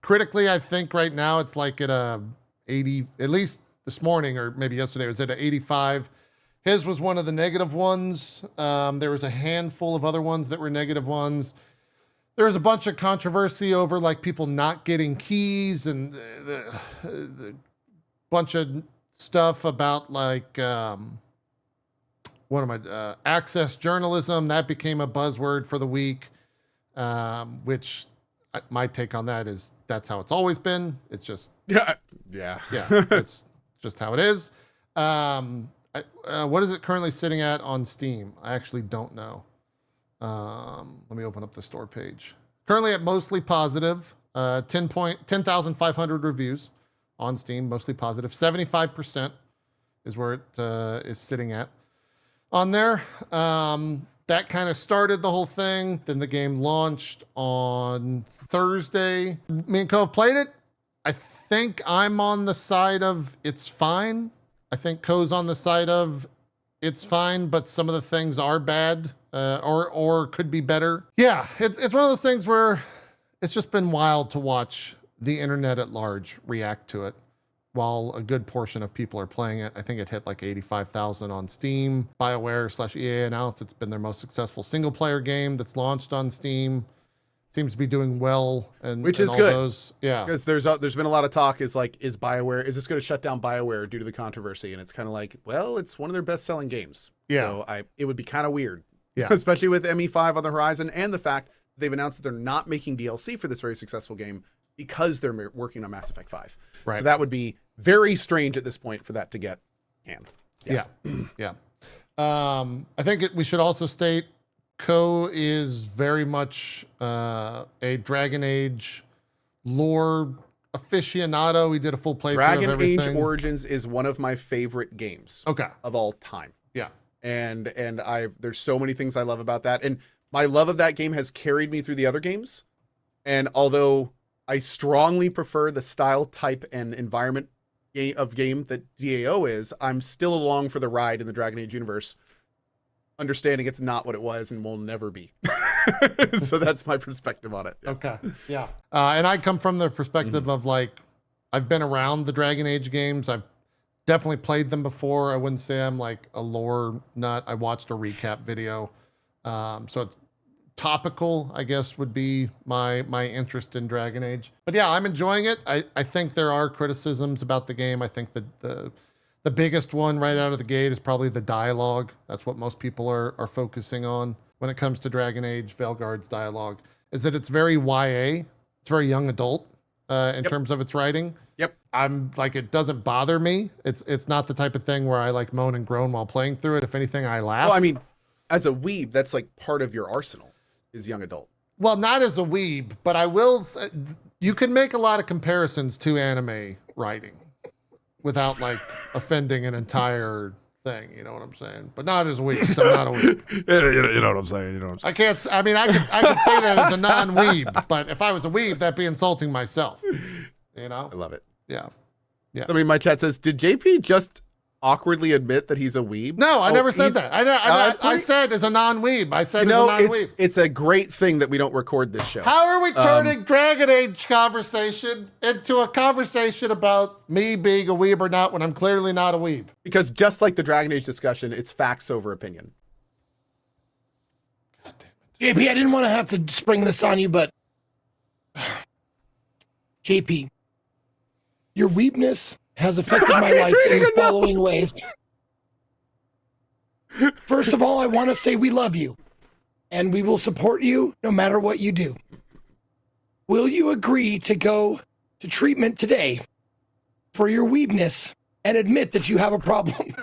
critically, I think right now it's like at a 80, at least this morning or maybe yesterday it was at an 85. His was one of the negative ones. There was a handful of other ones that were negative ones. There was a bunch of controversy over like people not getting keys and the bunch of stuff about like, access journalism. That became a buzzword for the week, which my take on that is that's how it's always been. It's just, yeah, it's just how it is. What is it currently sitting at on Steam? I actually don't know. Let me open up the store page. Currently at mostly positive, 10,500 reviews on Steam, mostly positive. 75% is where it is sitting at on there. That kind of started the whole thing. Then the game launched on Thursday. Me and Cove played it. I think I'm on the side of it's fine. I think Co's on the side of it's fine, but some of the things are bad or could be better. Yeah, it's one of those things where it's just been wild to watch the internet at large react to it. While a good portion of people are playing it, I think it hit like 85,000 on Steam. BioWare/EA announced it's been their most successful single player game that's launched on Steam. Seems to be doing well, and which is good. Yeah, because there's been a lot of talk. Is this going to shut down BioWare due to the controversy? And it's kind of like, well, it's one of their best selling games. Yeah, so it would be kind of weird. Yeah, especially with ME5 on the horizon, and the fact that they've announced that they're not making DLC for this very successful game because they're working on Mass Effect 5. Right. So that would be very strange at this point for that to get canned. Yeah. I think we should also state Co is very much a Dragon Age lore aficionado. We did a full playthrough Dragon of everything. Age Origins is one of my favorite games of all time. Yeah. And there's so many things I love about that. And my love of that game has carried me through the other games. And although I strongly prefer the style, type, and environment of game that DAO is, I'm still along for the ride in the Dragon Age universe, understanding it's not what it was and will never be. So that's my perspective on it. Okay. Yeah. And I come from the perspective of like, I've been around the Dragon Age games. I've definitely played them before. I wouldn't say I'm like a lore nut. I watched a recap video. So it's topical, I guess, would be my interest in Dragon Age. But yeah, I'm enjoying it. I think there are criticisms about the game. I think that the biggest one right out of the gate is probably the dialogue. That's what most people are focusing on when it comes to Dragon Age. Veilguard's dialogue is that it's very YA. It's very young adult in terms of its writing. Yep. I'm like, it doesn't bother me. It's not the type of thing where I like moan and groan while playing through it. If anything, I laugh. Well, I mean, as a weeb, that's like part of your arsenal is young adult. Well, not as a weeb, but I will say, you can make a lot of comparisons to anime writing without like offending an entire thing. You know what I'm saying? But not as a weeb, because I'm not a weeb. You know what I'm saying? I can't, I mean, I could say that as a non-weeb, but if I was a weeb, that'd be insulting myself. You know? I love it. Yeah. I mean, my chat says, did JP just awkwardly admit that he's a weeb? No, I never said that. I said as a non-weeb. I said as a non-weeb. It's a great thing that we don't record this show. How are we turning Dragon Age conversation into a conversation about me being a weeb or not when I'm clearly not a weeb? Because just like the Dragon Age discussion, it's facts over opinion. God damn it. JP, I didn't want to have to spring this on you, but JP, your weebness has affected my life in the following ways. First of all, I want to say we love you, and we will support you no matter what you do. Will you agree to go to treatment today for your weebness and admit that you have a problem?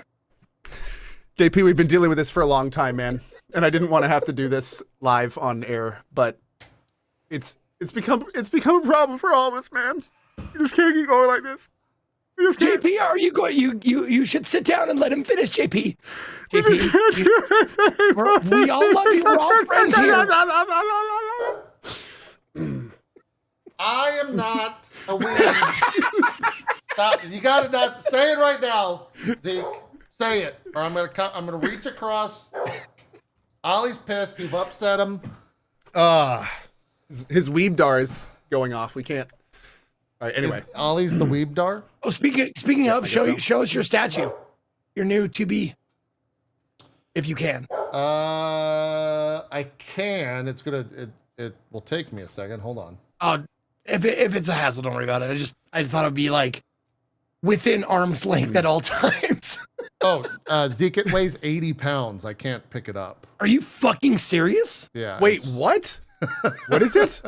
JP, we've been dealing with this for a long time, man, and I didn't want to have to do this live on air, but it's become a problem for all of us, man. You just can't keep going like this. JP, are you going? You should sit down and let him finish, JP. JP, we all love you. We're all friends here. I am not a weeb. Stop. You got to not say it right now, Zeke. Say it, or I'm gonna reach across. Ollie's pissed. You've upset him. His weebdar is going off. We can't All right, anyway. Is Ollie's the Weebdar? Oh, speaking of, I guess show us your statue, your new 2B, if you can. I can. It will take me a second. Hold on. If it's a hassle, don't worry about it. I thought it'd be like within arm's length at all times. Oh, Zeke, it weighs 80 pounds. I can't pick it up. Are you fucking serious? Yeah. Wait, it's- what? What is it?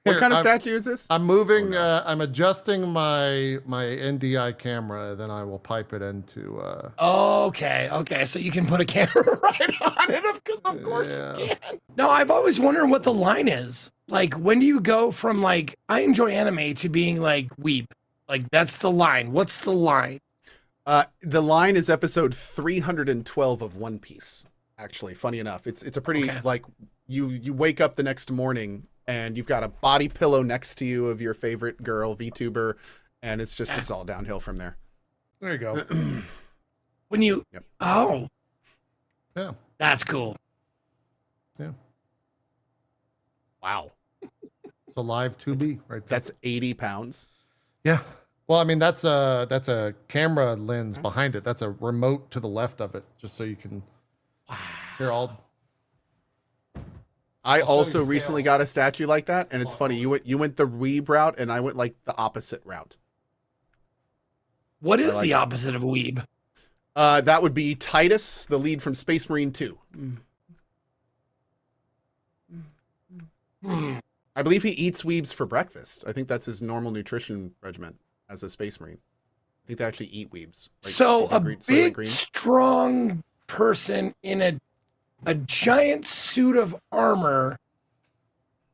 What Here, kind of I'm- statue is this? I'm moving. I'm adjusting my NDI camera. Then I will pipe it into. Okay. So you can put a camera right on it, because of course Yeah. you can. No, I've always wondered what the line is. Like, when do you go from like I enjoy anime to being like weeb? Like, that's the line. What's the line? The line is episode 312 of One Piece. Actually, funny enough, it's a pretty like you wake up the next morning and you've got a body pillow next to you of your favorite girl VTuber, and it's all downhill from there. There you go. When you Yep. oh Yeah. that's cool. Yeah. Wow, It's a live 2B right there. that's 80 pounds. Yeah. Well, I mean, that's a camera lens behind it. That's a remote to the left of it, just so you can. Here, I'll I show you also scale. recently got a statue like that, and it's funny. You went the weeb route, and I went like the opposite route. What is like the it. opposite of a weeb? That would be Titus, the lead from Space Marine 2. I believe he eats weebs for breakfast. I think that's his normal nutrition regimen as a Space Marine. I think they actually eat weebs. Like, So a soylent big, green. strong person in a giant suit of armor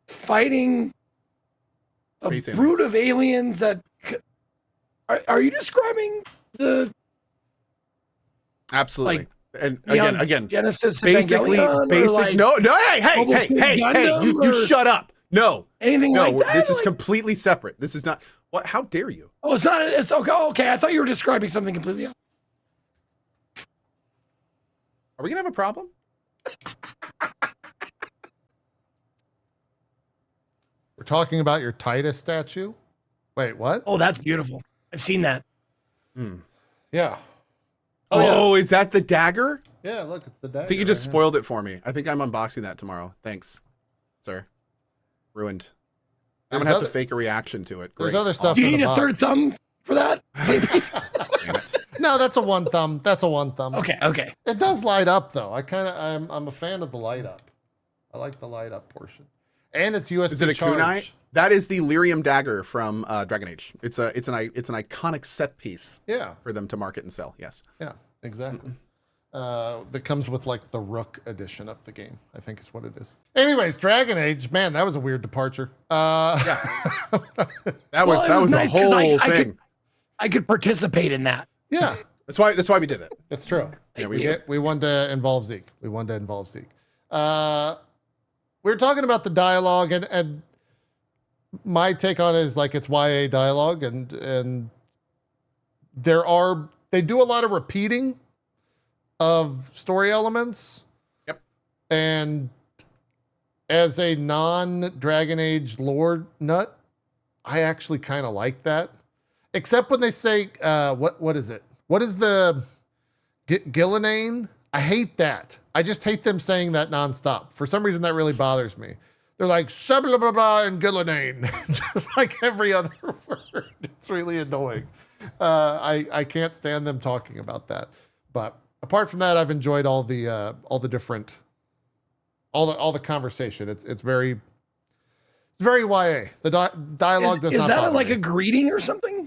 fighting a Space brood of aliens that. Are you describing the Absolutely. like, And Neon again, Genesis basically, Evangelion, or basic. like No, hey, Mobile Suit Gundam, you or shut up. No, anything no, like that? this is Like- completely separate. This is not. What? How dare you? Oh, it's not. It's okay. Okay, I thought you were describing something completely else. Are we gonna have a problem? We're talking about your Titus statue. Wait, what? Oh, that's beautiful. I've seen that. Yeah. Oh, is that the dagger? Yeah, look, it's the dagger. I think you just right spoiled it for me. I think I'm unboxing that tomorrow. Thanks, sir. Ruined. I'm There's gonna have to other- fake a reaction to it. There's Great. other stuff Do you in need the a third box. thumb for that, JP? Damn it. No, that's a one thumb. That's a one thumb. Okay. It does light up though. I'm a fan of the light up. I like the light up portion. And it's USB Is it a charge. kunai? That is the lyrium dagger from Dragon Age. It's an iconic set piece Yeah, for them to market and sell. Yes. yeah, exactly. That comes with like the Rook edition of the game, I think is what it is. Anyways, Dragon Age, man, that was a weird departure. That Well, was it that was was nice the 'cause whole I thing. could participate in that. Yeah, That's why we did it. that's true. Yeah, We wanted to involve Zeke. We were talking about the dialogue, and my take on it is like it's YA dialogue, and they do a lot of repeating of story elements. Yep. And as a non-Dragon Age lore nut, I actually kind of like that. Except when they say, what is it? What is the Gillinane? I hate that. I just hate them saying that nonstop. For some reason, that really bothers me. They're like, blah, blah, blah, and Gillinane. Just like every other word. It's really annoying. I can't stand them talking about that. But apart from that, I've enjoyed all the different, all the conversation. It's very YA. The dialogue does Is not that bother like me. a greeting or something?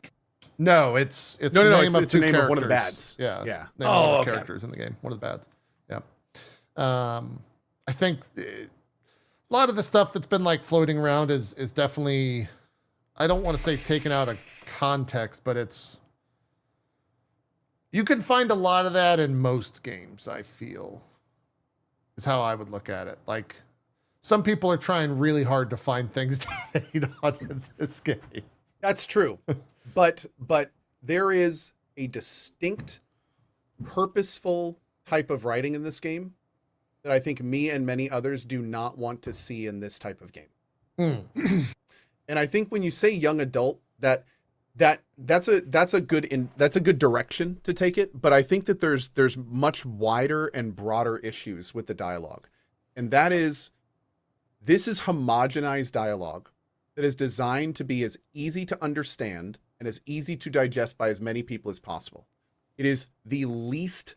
No, it's No, the name of it's the two name characters. of one of the bads. Yeah, Yeah. Name of one of the okay. characters in the game. One of the bads. Yeah. I think a lot of the stuff that's been like floating around is definitely, I don't want to say taken out of context, but you can find a lot of that in most games, I feel, is how I would look at it. Like, some people are trying really hard to find things to hate on in this game. That's true. But there is a distinct, purposeful type of writing in this game that I think me and many others do not want to see in this type of game. And I think when you say young adult, that's a good direction to take it. But I think that there's much wider and broader issues with the dialogue, and that is, this is homogenized dialogue that is designed to be as easy to understand and as easy to digest by as many people as possible. It is the least,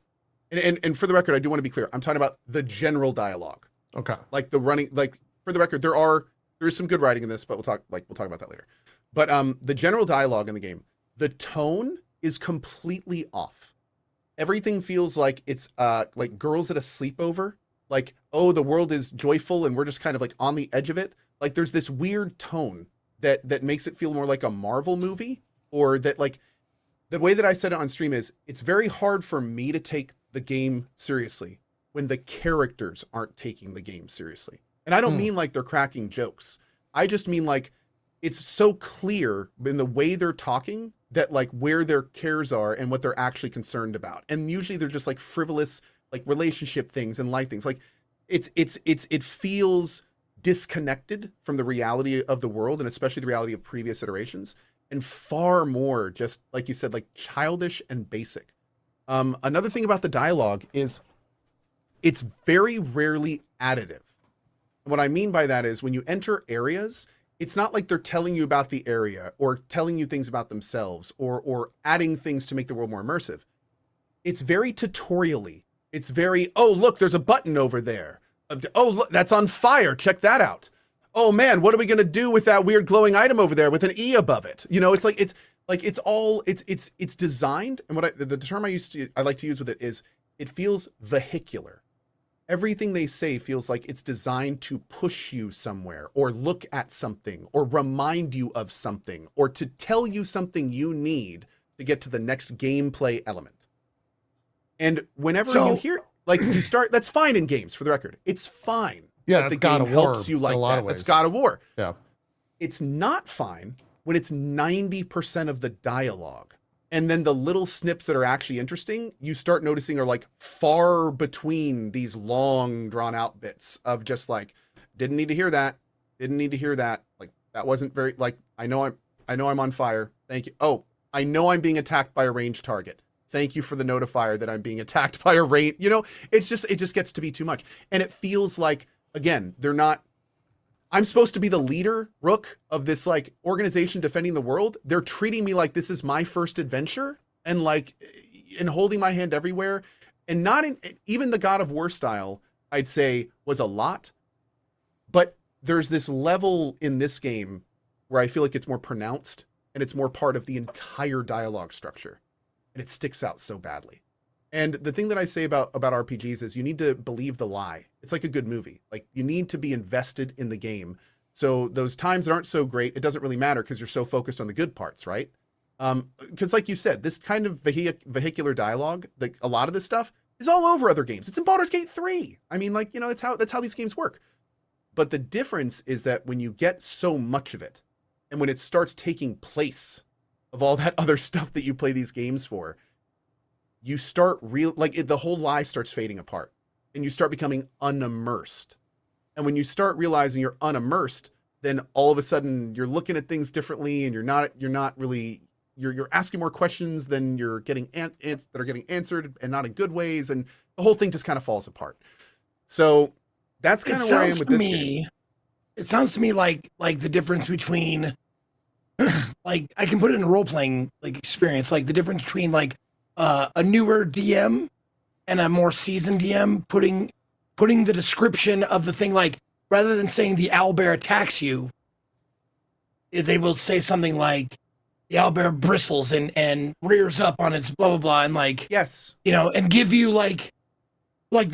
and for the record, I do want to be clear. I'm talking about the general dialogue. Okay. Like the running, like for the record, there is some good writing in this, but we'll talk about that later. But the general dialogue in the game, the tone is completely off. Everything feels like it's like girls at a sleepover. Like, oh, the world is joyful and we're just kind of like on the edge of it. Like there's this weird tone that makes it feel more like a Marvel movie, or that, like, the way that I said it on stream is, it's very hard for me to take the game seriously when the characters aren't taking the game seriously. And I don't mean like they're cracking jokes. I just mean like it's so clear in the way they're talking that like where their cares are and what they're actually concerned about. And usually they're just like frivolous, like relationship things and life things. Like it feels disconnected from the reality of the world, and especially the reality of previous iterations, and far more just, like you said, like childish and basic. Another thing about the dialogue is it's very rarely additive. And what I mean by that is, when you enter areas, it's not like they're telling you about the area or telling you things about themselves or adding things to make the world more immersive. It's very tutorially. It's very, oh, look, there's a button over there. Oh, look, that's on fire. Check that out. Oh man, what are we going to do with that weird glowing item over there with an E above it? You know, it's designed. And what the term I like to use with it is, it feels vehicular. Everything they say feels like it's designed to push you somewhere, or look at something, or remind you of something, or to tell you something you need to get to the next gameplay element. And whenever you hear, like, you start, that's fine in games, for the record. It's fine. Yeah, that that's the God game of War helps you like in a lot that. of ways. That's God of War. Yeah. It's not fine when it's 90% of the dialogue. And then the little snips that are actually interesting, you start noticing are like far between these long drawn out bits of just like, didn't need to hear that. Didn't need to hear that. Like, that wasn't very, like, I know I'm on fire. Thank you. Oh, I know I'm being attacked by a ranged target. Thank you for the notifier that I'm being attacked by a range. You know, it just gets to be too much. And it feels like, again, I'm supposed to be the leader, Rook, of this like organization defending the world. They're treating me like this is my first adventure, and like, and holding my hand everywhere. And not in, even the God of War style, I'd say, was a lot. But there's this level in this game where I feel like it's more pronounced, and it's more part of the entire dialogue structure. And it sticks out so badly. And the thing that I say about RPGs is, you need to believe the lie. It's like a good movie. Like, you need to be invested in the game. So those times that aren't so great, it doesn't really matter because you're so focused on the good parts, right? Because like you said, this kind of vehicular dialogue, like a lot of this stuff, is all over other games. It's in Baldur's Gate 3. I mean, like, you know, that's how these games work. But the difference is that when you get so much of it, and when it starts taking place of all that other stuff that you play these games for, you start the whole lie starts fading apart, and you start becoming unimmersed. And when you start realizing you're unimmersed, then all of a sudden you're looking at things differently, and you're asking more questions than you're getting that are getting answered, and not in good ways. And the whole thing just kind of falls apart. So that's kind of where I am with this game. It sounds to me like the difference between like, I can put it in a role-playing like experience, like the difference between like a newer DM and a more seasoned DM putting the description of the thing, like, rather than saying the owlbear attacks you, they will say something like, the owlbear bristles and rears up on its blah blah blah, and like, yes, you know, and give you like I've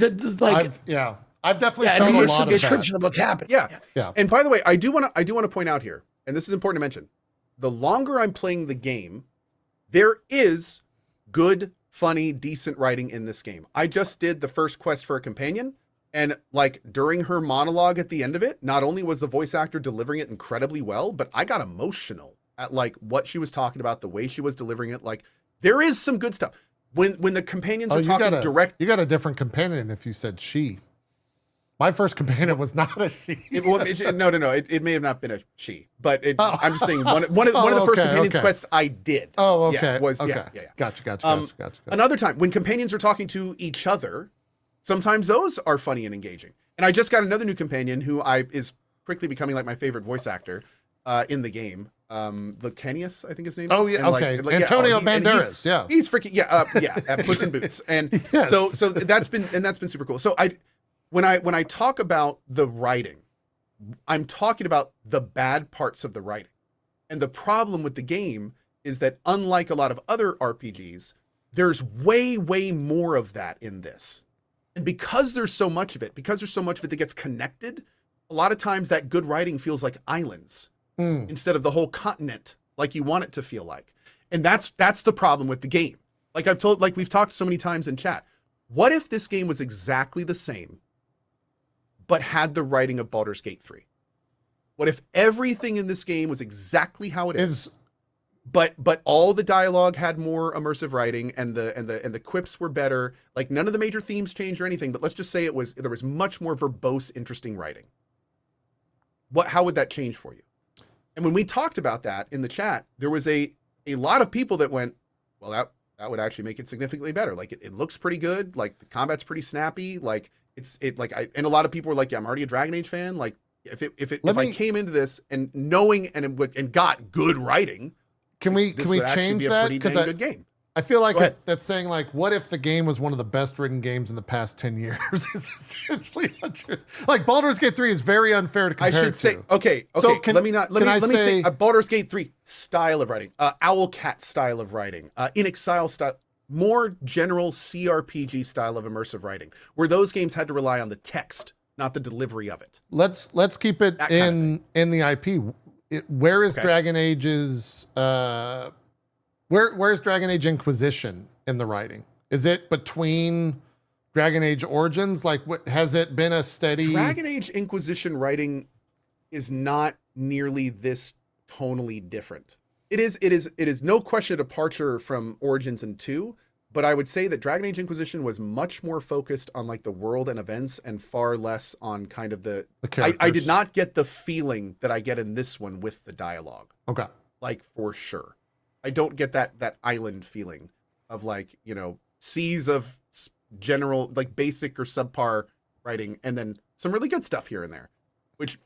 definitely felt a lot a of description that. of what's happening. Yeah. And by the way, I do want to point out here, and this is important to mention, the longer I'm playing the game, there is good, funny, decent writing in this game. I just did the first quest for a companion, and like during her monologue at the end of it, not only was the voice actor delivering it incredibly well, but I got emotional at like what she was talking about, the way she was delivering it. Like, there is some good stuff. When the companions are talking direct, you got a different companion if you said she. My first companion was not a she. No. It may have not been a she, but Oh. I'm just saying one of the first okay, companions okay. quests I did. Oh, okay. Yeah. Gotcha. Another time when companions are talking to each other, sometimes those are funny and engaging. And I just got another new companion who is quickly becoming like my favorite voice actor in the game. Lacanius, I think his name is. Oh yeah, And okay. like, Antonio and Banderas. he's freaking at Puss in Boots. And Yes. so that's been super cool. So when I talk about the writing, I'm talking about the bad parts of the writing. And the problem with the game is that unlike a lot of other RPGs, there's way more of that in this. And because there's so much of it that gets connected, a lot of times that good writing feels like islands instead of the whole continent like you want it to feel like. And that's the problem with the game. Like we've talked so many times in chat. What if this game was exactly the same, but had the writing of Baldur's Gate 3? What if everything in this game was exactly how it is? But all the dialogue had more immersive writing and the quips were better. Like none of the major themes changed or anything, but let's just say there was much more verbose, interesting writing. How would that change for you? And when we talked about that in the chat, there was a lot of people that went, well, that would actually make it significantly better. Like it looks pretty good. Like the combat's pretty snappy. Like and a lot of people were like, yeah, I'm already a Dragon Age fan. Like if I came into this and knowing and got good writing, Can we change that? Because good game. I feel like that's saying like, what if the game was one of the best written games in the past 10 years? Is essentially what you're, like Baldur's Gate 3 is very unfair to compare. I should say, okay. So let me say a Baldur's Gate 3 style of writing, Owlcat style of writing, In Exile style, more general CRPG style of immersive writing, where those games had to rely on the text, not the delivery of it. Let's keep it in the IP. Where is Dragon Age's where's Dragon Age Inquisition in the writing? Is it between Dragon Age Origins? Like, has it been a steady? Dragon Age Inquisition writing is not nearly this tonally different. It is no question a departure from Origins and 2, but I would say that Dragon Age Inquisition was much more focused on like the world and events and far less on kind of the characters. I did not get the feeling that I get in this one with the dialogue. Okay. Like for sure. I don't get that island feeling of like, seas of general, like basic or subpar writing, and then some really good stuff here and there, which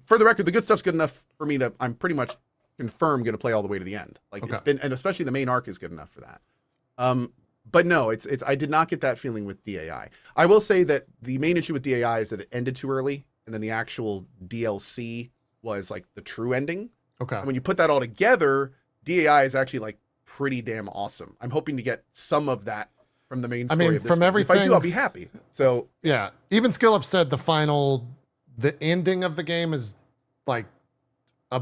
for the record, the good stuff's good enough for me I'm pretty much confirmed going to play all the way to the end. Like it's been, and especially the main arc is good enough for that. But no, I did not get that feeling with DAI. I will say that the main issue with DAI is that it ended too early, and then the actual DLC was like the true ending. Okay. And when you put that all together, DAI is actually like pretty damn awesome. I'm hoping to get some of that from the main story of this from game. everything, if I do, I'll be happy. So yeah, even Skillup said the ending of the game is like a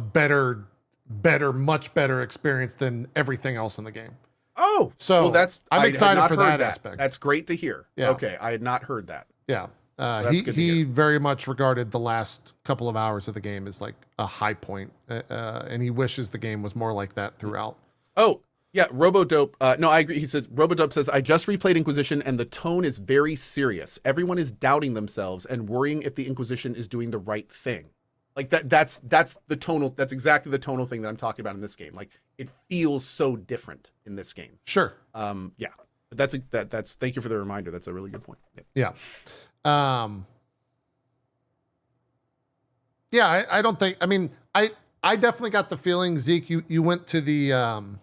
much better experience than everything else in the game. Oh, so well, I'm excited for that aspect. That's great to hear. Yeah. Okay, I had not heard that. Yeah. He very much regarded the last couple of hours of the game as like a high point, and he wishes the game was more like that throughout. Oh, yeah, Robodope. No, I agree. He says, Robodope says, I just replayed Inquisition and the tone is very serious. Everyone is doubting themselves and worrying if the Inquisition is doing the right thing. Like that's the tonal, that's exactly the tonal thing that I'm talking about in this game. Like it feels so different in this game. Sure. Yeah. But that's thank you for the reminder. That's a really good point. Yeah. Yeah, I don't think, I mean, I definitely got the feeling, Zeke, you went to the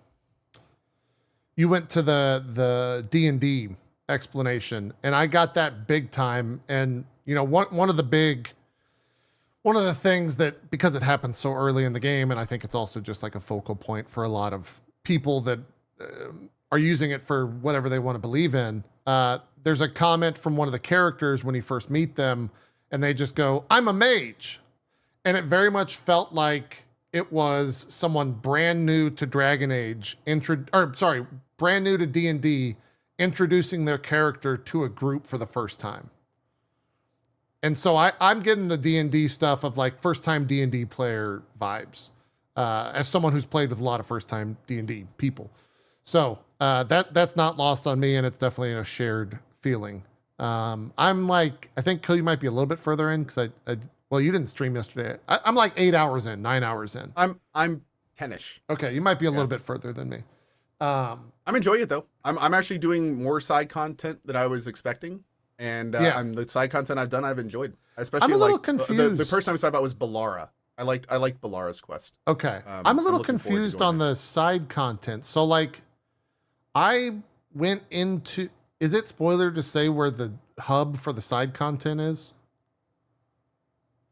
D&D explanation, and I got that big time. And, one of the things that, because it happened so early in the game, and I think it's also just like a focal point for a lot of people that are using it for whatever they want to believe in. There's a comment from one of the characters when you first meet them, and they just go, "I'm a mage." And it very much felt like it was someone brand new to Dragon Age, brand new to D&D, introducing their character to a group for the first time. And so I'm getting the D&D stuff of like first-time D&D player vibes, as someone who's played with a lot of first-time D&D people. So that's not lost on me, and it's definitely a shared feeling I'm like, I think you might be a little bit further in because well, you didn't stream yesterday. I'm like 8 hours in, 9 hours in. I'm 10ish. Okay, you might be a little bit further than me. I'm enjoying it though. I'm actually doing more side content than I was expecting, and the side content I've done, I've enjoyed. Especially, I'm a little confused. The person I was talking about was Balara. I liked Balara's quest. Okay, I'm a little confused on the side content. So like, I went into. Is it spoiler to say where the hub for the side content is?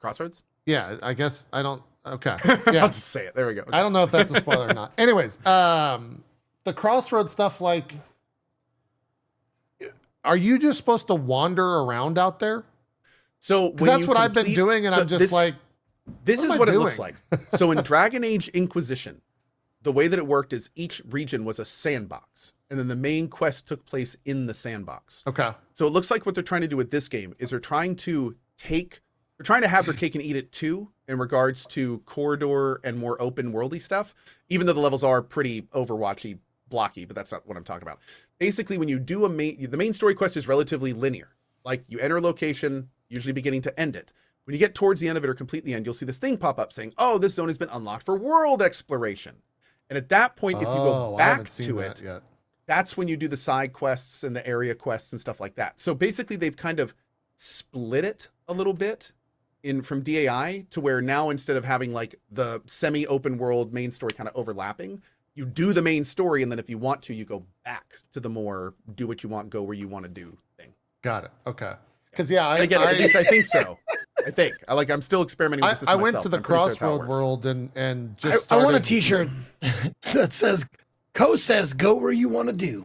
Crossroads? Yeah, I guess I don't. Okay, yeah. I'll just say it. There we go. Okay. I don't know if that's a spoiler or not. Anyways, the Crossroads stuff, like, are you just supposed to wander around out there? So because that's what I've been doing, and I'm just like, this is what it looks like. So in Dragon Age Inquisition, the way that it worked is each region was a sandbox, and then the main quest took place in the sandbox. Okay. So it looks like what they're trying to do with this game is they're trying to have their cake and eat it too, in regards to corridor and more open worldy stuff, even though the levels are pretty Overwatchy, blocky, but that's not what I'm talking about. Basically, when you do the main story quest is relatively linear. Like, you enter a location, usually beginning to end it. When you get towards the end of it or complete the end, you'll see this thing pop up saying, oh, this zone has been unlocked for world exploration. And at that point, if you go back to it, that's when you do the side quests and the area quests and stuff like that. So basically, they've kind of split it a little bit from DAI to where now, instead of having like the semi-open world main story kind of overlapping, you do the main story, and then if you want to, you go back to the more do what you want, go where you want to do thing. Got it. Okay. Because at least I think so. I'm still experimenting with the system I went myself. to the Crossroad world and just I want a T-shirt that says go where you want to do.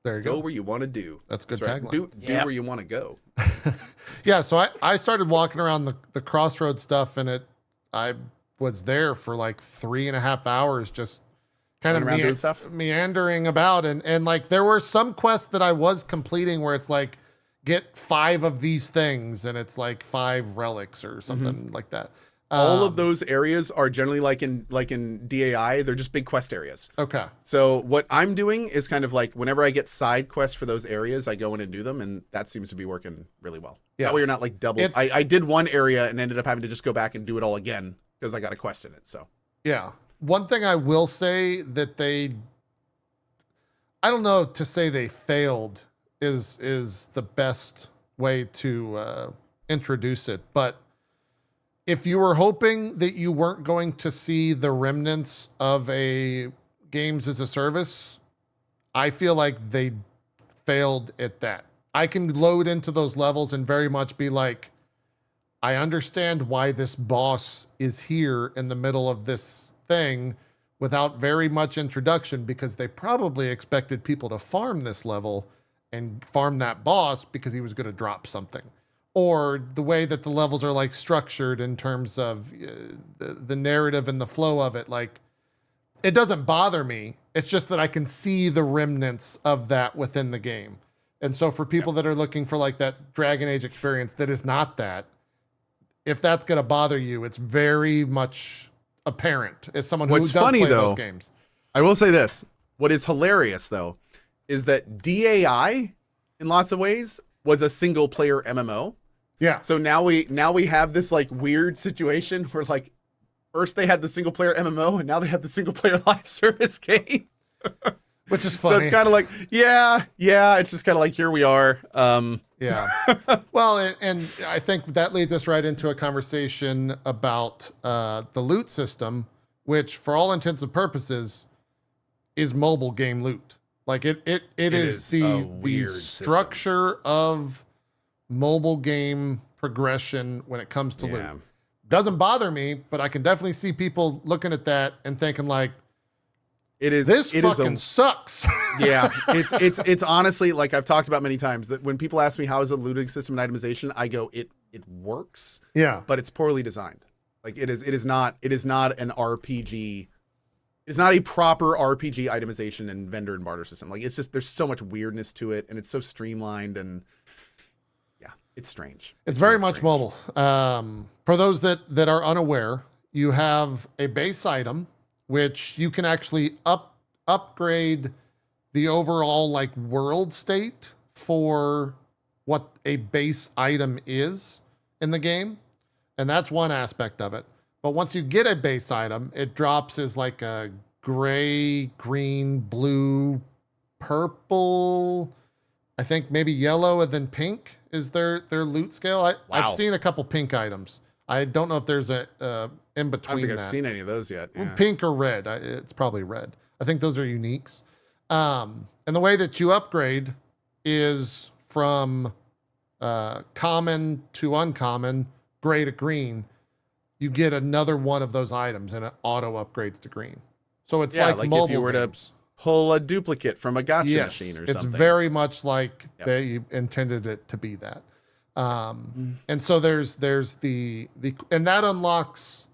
There you go. Go where you want to do. That's a good right. tagline. Do where you want to go. Yeah, so I started walking around the Crossroad stuff, and I was there for like 3.5 hours just kind of meandering about, and like there were some quests that I was completing where it's like get 5 of these things, and it's like 5 relics or something like that. All of those areas are generally like in DAI, they're just big quest areas. Okay. So what I'm doing is kind of like whenever I get side quests for those areas, I go in and do them, and that seems to be working really well. Yeah. That way you're not like double. I did one area and ended up having to just go back and do it all again because I got a quest in it. So yeah. One thing I will say that I don't know to say they failed is the best way to introduce it, but if you were hoping that you weren't going to see the remnants of a games as a service, I feel like they failed at that. I can load into those levels and very much be like, I understand why this boss is here in the middle of this thing without very much introduction, because they probably expected people to farm this level and farm that boss because he was going to drop something. Or the way that the levels are like structured in terms of the narrative and the flow of it. Like, it doesn't bother me. It's just that I can see the remnants of that within the game. And so for people that are looking for like that Dragon Age experience that is not that, if that's going to bother you, it's very much apparent as someone who does play those games. I will say this. What is hilarious, though, is that DAI, in lots of ways, was a single player MMO. Yeah. So now we have this like weird situation where like first they had the single player MMO and now they have the single player live service game. Which is funny. So it's kind of like, yeah, it's just kind of like, here we are. Yeah. Well, and I think that leads us right into a conversation about the loot system, which for all intents and purposes is mobile game loot. Like it is the structure of mobile game progression when it comes to loot. Doesn't bother me, but I can definitely see people looking at that and thinking like, this fucking sucks. Yeah, it's honestly, like I've talked about many times, that when people ask me how is a looting system and itemization, I go, it works. Yeah, but it's poorly designed. Like it is not an RPG. It's not a proper RPG itemization and vendor and barter system. Like it's just, there's so much weirdness to it, and it's so streamlined, and yeah, it's strange. It's very much mobile. For those that are unaware, you have a base item which you can actually upgrade the overall like world state for what a base item is in the game. And that's one aspect of it. But once you get a base item, it drops as like a gray, green, blue, purple, I think maybe yellow, and then pink is their loot scale. I've seen a couple pink items. I don't know if there's a in between. I don't think that. I've seen any of those yet. Yeah. Pink or red. It's probably red. I think those are uniques. And the way that you upgrade is from common to uncommon, gray to green. You get another one of those items and it auto upgrades to green. So it's like mobile if you were games. to pull a duplicate from a gotcha machine or it's something. very much like they intended it to be that. And so there's the and that unlocks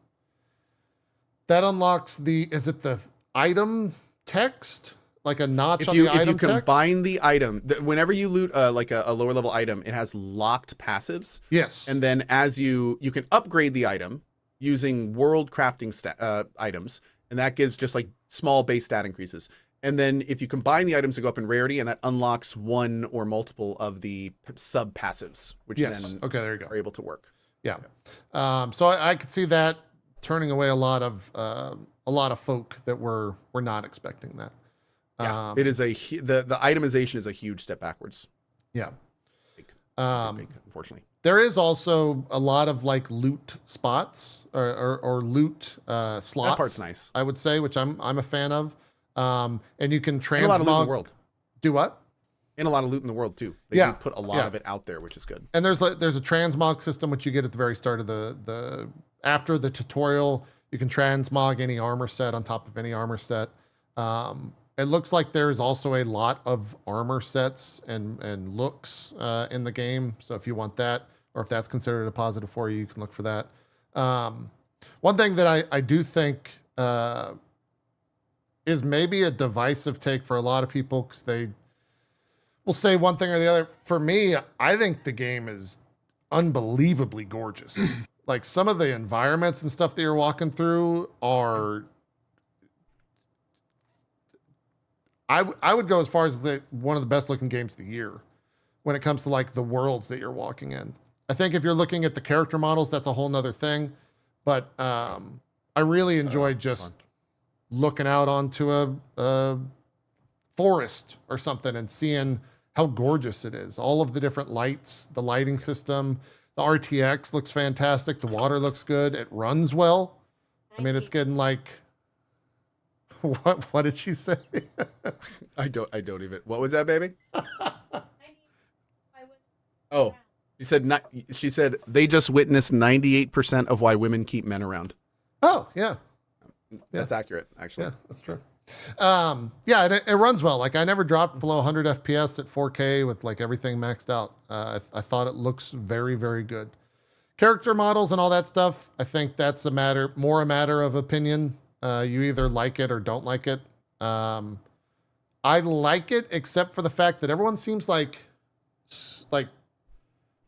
is it the item text, like a notch on the item text? If you combine the item, whenever you loot like a lower level item, it has locked passives. Yes. And then as you can upgrade the item using world crafting items, and that gives just like small base stat increases. And then if you combine the items, they go up in rarity, and that unlocks one or multiple of the sub passives, which then there you go. are able to work. Yeah. So I could see that turning away a lot of folk that were not expecting that. Yeah, it is the itemization is a huge step backwards. Yeah. Big, unfortunately. There is also a lot of like loot spots or loot slots. That part's nice. I would say, which I'm a fan of. And you can transmog. A lot of loot in the world. Do what? And a lot of loot in the world too. They do put a lot of it out there, which is good. And there's a transmog system which you get at the very start of the after the tutorial. You can transmog any armor set on top of any armor set. It looks like there's also a lot of armor sets and looks in the game. So if you want that, or if that's considered a positive for you, you can look for that. One thing that I do think is maybe a divisive take for a lot of people, because they will say one thing or the other. For me, I think the game is unbelievably gorgeous. Like some of the environments and stuff that you're walking through are... I would go as far as one of the best looking games of the year when it comes to like the worlds that you're walking in. I think if you're looking at the character models, that's a whole nother thing. But I really enjoyed just looking out onto a forest or something and seeing how gorgeous it is. All of the different lights, the lighting system, the RTX looks fantastic. The water looks good. It runs well. I mean, it's getting like... What did she say? I don't even. What was that, baby? Oh, she said they just witnessed 98% of why women keep men around. Oh, yeah. That's accurate, actually. Yeah, that's true. It runs well. Like I never dropped below 100 FPS at 4K with like everything maxed out. I thought it looks very, very good. Character models and all that stuff, I think that's more a matter of opinion. You either like it or don't like it. I like it, except for the fact that everyone seems like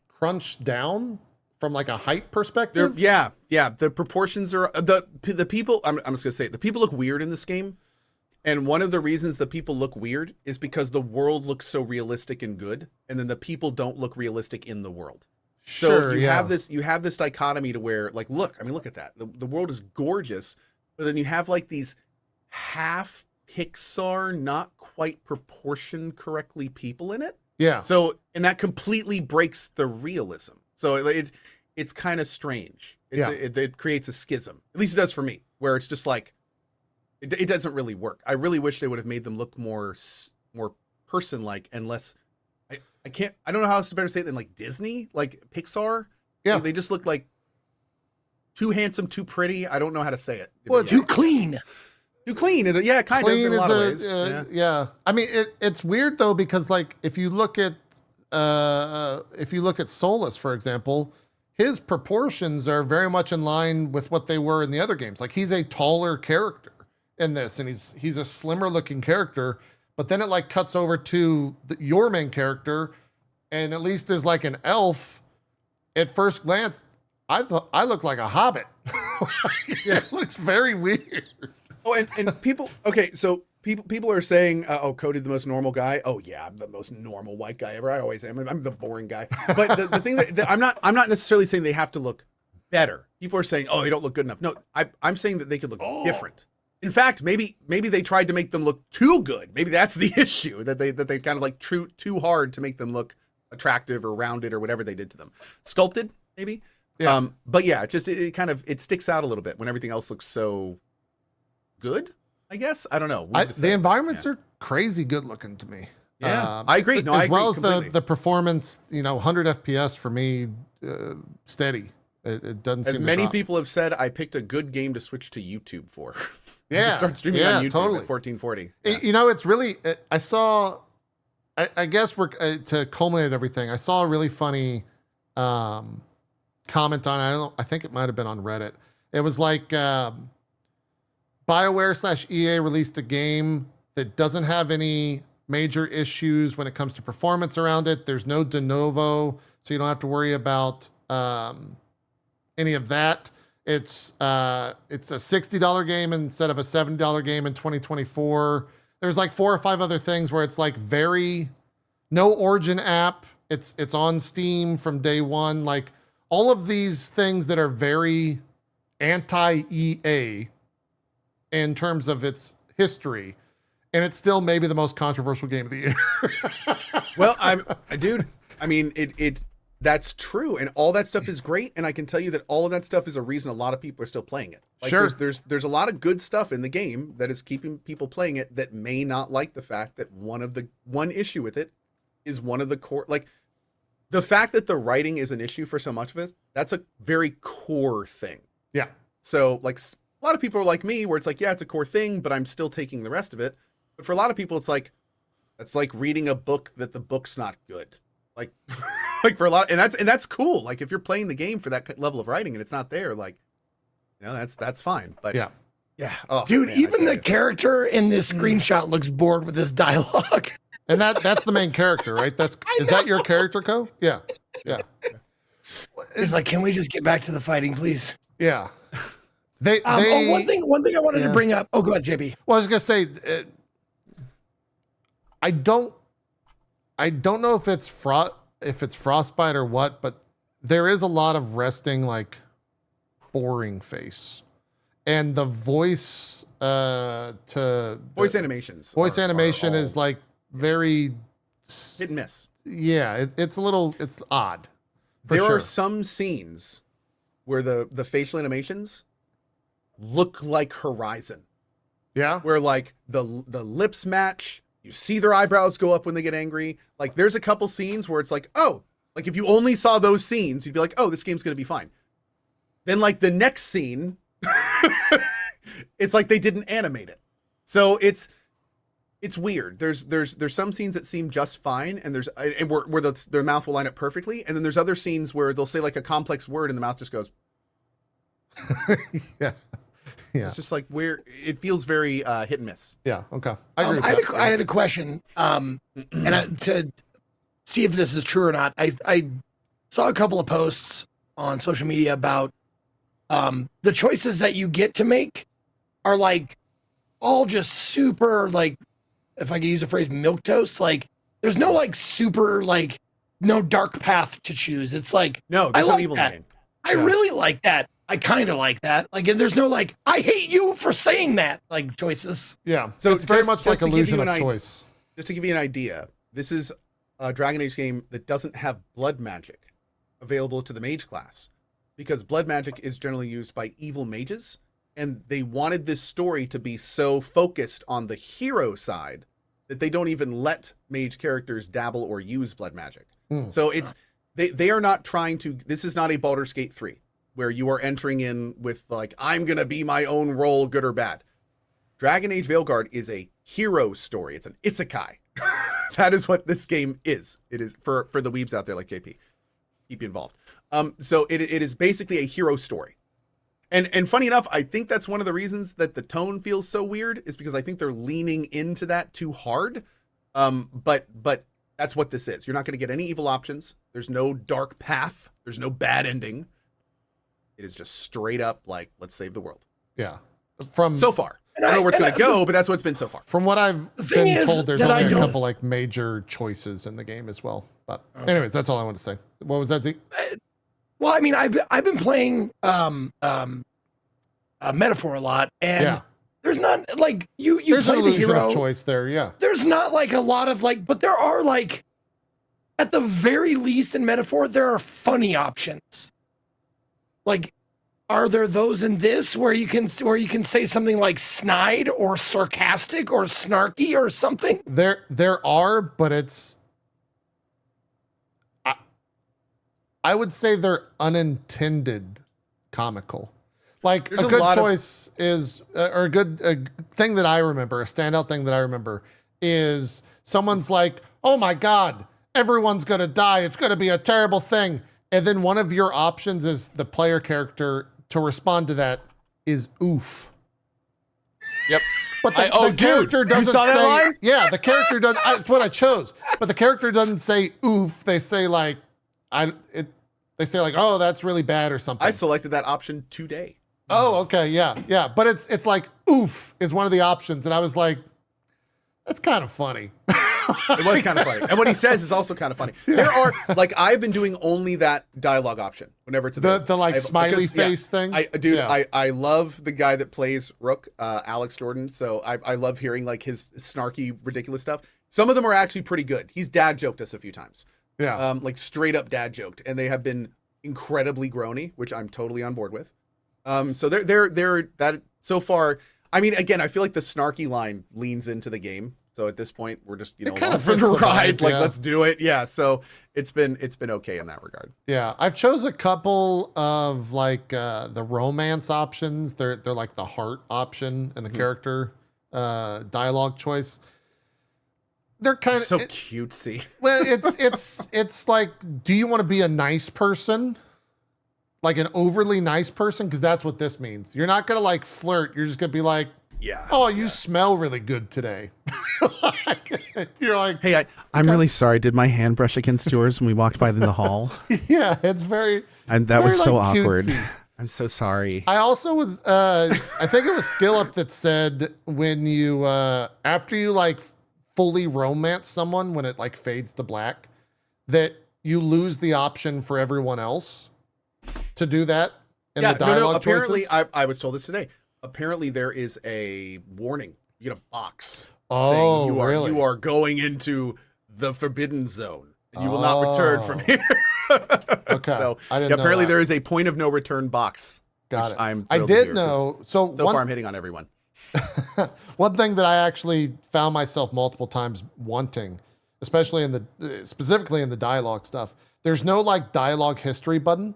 crunched down from like a height perspective. Yeah. The proportions are the people. I'm just gonna say it, the people look weird in this game, and one of the reasons the people look weird is because the world looks so realistic and good, and then the people don't look realistic in the world. So you have this dichotomy to where like look at that. The world is gorgeous. But then you have like these half Pixar, not quite proportioned correctly people in it. Yeah. So, and that completely breaks the realism. So it's kind of strange. It creates a schism. At least it does for me, where it's just like, it doesn't really work. I really wish they would have made them look more person-like and less, I don't know how else to better say it than like Disney, like Pixar. Yeah. They just look like too handsome, too pretty. I don't know how to say it. Well, too clean. Too clean. Yeah, kind clean of in a lot of ways. Yeah. I mean, it's weird though, because like if you look at Solus, for example, his proportions are very much in line with what they were in the other games. Like he's a taller character in this, and he's a slimmer looking character. But then it like cuts over to your main character, and at least as like an elf, at first glance, I thought I looked like a hobbit. It looks very weird. Oh, and people. Okay, so people are saying, "Oh, Cody, the most normal guy." Oh yeah, I'm the most normal white guy ever. I always am. I'm the boring guy. But the thing that I'm not necessarily saying they have to look better. People are saying, "Oh, they don't look good enough." No, I'm saying that they could look different. In fact, maybe they tried to make them look too good. Maybe that's the issue, that they kind of like too hard to make them look attractive or rounded or whatever they did to them. Sculpted, maybe. Yeah. But yeah, it sticks out a little bit when everything else looks so good, I guess. I don't know. The environments are crazy good looking to me. Yeah, I agree. No, as I agree well as completely. the performance, 100 FPS for me, steady. It doesn't As seem to many drop. people have said, I picked a good game to switch to YouTube for. Yeah, To start streaming yeah, on YouTube totally. at 1440. It's really, I saw, I guess to culminate everything, I saw a really funny comment on, I think it might have been on Reddit. It was like, BioWare/EA released a game that doesn't have any major issues when it comes to performance around it. There's no de novo, so you don't have to worry about any of that. It's a $60 game instead of a $70 game in 2024. There's like 4 or 5 other things where it's like no Origin app. It's on Steam from day one. Like all of these things that are very anti-EA in terms of its history, and it's still maybe the most controversial game of the year. Well, I mean, that's true, and all that stuff is great, and I can tell you that all of that stuff is a reason a lot of people are still playing it. Like, Sure. There's a lot of good stuff in the game that is keeping people playing it that may not like the fact that one issue with it is one of the core, like the fact that the writing is an issue for so much of it. That's a very core thing. Yeah. So like a lot of people are like me, where it's like, yeah, it's a core thing, but I'm still taking the rest of it. But for a lot of people, it's like reading a book that the book's not good. Like, like for a lot, and that's cool. Like if you're playing the game for that level of writing and it's not there, like, that's fine. But Yeah. yeah. Oh, Dude, man, even the character in this screenshot looks bored with this dialogue. And that's the main character, right? Is that your character, Co? Yeah. Yeah. It's like, can we just get back to the fighting, please? Yeah. They one thing I wanted to bring up. Oh, go ahead, JB. Well, I was gonna say, I don't know if it's frostbite or what, but there is a lot of resting, like boring face, and the voice voice animations. voice are animation all is like very hit and miss. Yeah, it's odd. For There sure. are some scenes where the facial animations look like Horizon, Yeah. where like the lips match. You see their eyebrows go up when they get angry. Like there's a couple scenes where it's like, oh, like if you only saw those scenes, you'd be like, oh, this game's gonna be fine. Then like the next scene, it's like they didn't animate it. So it's weird. There's some scenes that seem just fine, and where their mouth will line up perfectly, and then there's other scenes where they'll say like a complex word and the mouth just goes. Yeah. Yeah. It's just like where it feels very hit and miss. Yeah. Okay. I agree. I with that. had a question, and to see if this is true or not. I saw a couple of posts on social media about the choices that you get to make are like all just super, like, if I could use the phrase, milquetoast. Like there's no like super, like no dark path to choose. It's like, No, there's I no like evil that. game. I really like that. I kind of like that. Like, and there's no like, I hate you for saying that, like, choices. Yeah. So it's very just- much like just to give illusion you of an choice. Just to give you an idea, this is a Dragon Age game that doesn't have blood magic available to the mage class, because blood magic is generally used by evil mages, and they wanted this story to be so focused on the hero side that they don't even let mage characters dabble or use blood magic. So it's they are not trying to. This is not a Baldur's Gate 3 where you are entering in with like, I'm gonna be my own role, good or bad. Dragon Age Veilguard is a hero story. It's an isekai. That is what this game is. It is for the weebs out there like JP. Keep you involved. So it is basically a hero story. And funny enough, I think that's one of the reasons that the tone feels so weird, is because I think they're leaning into that too hard. But that's what this is. You're not going to get any evil options. There's no dark path. There's no bad ending. It is just straight up like, let's save the world. Yeah. So far. I don't know where it's going to go, but that's what it's been so far. From what I've thing been is told, there's that only I a don't- couple like major choices in the game as well. But anyways, that's all I want to say. What was that, Zeke? Well, I mean, I've been playing Metaphor a lot, and Yeah. there's not like you There's an play the illusion hero. of choice there. Yeah. There's not like a lot of like, but there are like, at the very least in Metaphor, there are funny options. Like, are there those in this where you can say something like snide or sarcastic or snarky or something? There are, but it's. I would say they're unintended comical. Like There's a a good lot of- choice is, or a good thing that I remember, a standout thing that I remember is someone's like, oh my God, everyone's going to die. It's going to be a terrible thing. And then one of your options is the player character to respond to that is oof. Yep. But the, oh, the character dude, you doesn't saw that say, line? yeah, the character doesn't, it's what I chose. But the character doesn't say oof. They say like, they say like, oh, that's really bad or something. I selected that option today. Oh, okay, yeah. But it's like oof is one of the options, and I was like, that's kind of funny. It was kind of funny. And what he says is also kind of funny. There are, like, I've been doing only that dialogue option whenever it's available. The like smiley face thing. I love the guy that plays Rook, Alex Jordan. So I love hearing like his snarky, ridiculous stuff. Some of them are actually pretty good. He's dad joked us a few times. Yeah. Like straight up dad joked, and they have been incredibly groany, which I'm totally on board with. So they're that so far. I mean, again, I feel like the snarky line leans into the game. So at this point, we're just It kind along of for fits the the ride. vibe, Like, yeah. let's do it. Yeah. So it's been okay in that regard. Yeah, I've chose a couple of like the romance options. They're like the heart option and the character dialogue choice. They're kind of So cutesy. well, it's like, do you want to be a nice person? Like an overly nice person? Because that's what this means. You're not gonna like flirt. You're just gonna be like, Yeah. oh, you smell really good today. You're like, Hey, I'm really sorry. Did my hand brush against yours when we walked by in the hall? yeah, it's very. And that very, was so like, awkward. cutesy. I'm so sorry. I also was, I think it was Skill Up that said when you, after you like fully romance someone, when it like fades to black, that you lose the option for everyone else to do that in the dialogue Apparently, choices. I was told this today. Apparently, there is a warning. You get a box Oh, saying really? you are going into the forbidden zone. And you will not return from Oh. here. Okay. So I didn't know apparently that. there is a point of no return box. Got which it. I'm I thrilled to did hear, 'cause know. So, So one, far, I'm hitting on everyone. one thing that I actually found myself multiple times wanting, especially in the specifically in the dialogue stuff, there's no like dialogue history button.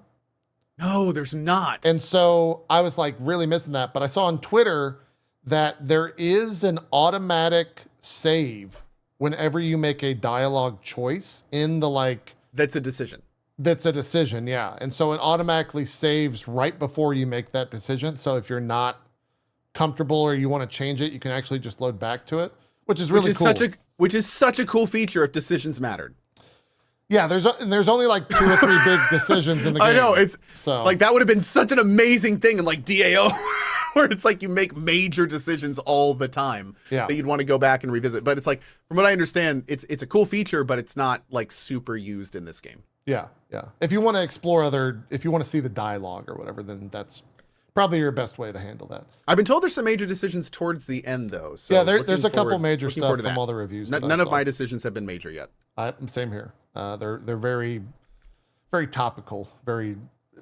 No, there's not. And so I was like really missing that. But I saw on Twitter that there is an automatic save whenever you make a dialogue choice in the like, That's a decision. that's a decision. Yeah. And so it automatically saves right before you make that decision. So if you're not comfortable or you want to change it, you can actually just load back to it, which is really cool. Which is such a cool feature if decisions mattered. Yeah. There's only like 2 or 3 big decisions in the game. I know, it's so like that would have been such an amazing thing in like DAO where it's like you make major decisions all the time Yeah. that you'd want to go back and revisit. But it's like, from what I understand, it's a cool feature, but it's not like super used in this game. Yeah, yeah. If you want to explore if you want to see the dialogue or whatever, then that's probably your best way to handle that. I've been told there's some major decisions towards the end though. So Yeah, looking there's a couple forward- major looking stuff forward to from that. all the reviews. that I None of saw. my decisions have been major yet. Same here. They're very, very topical, very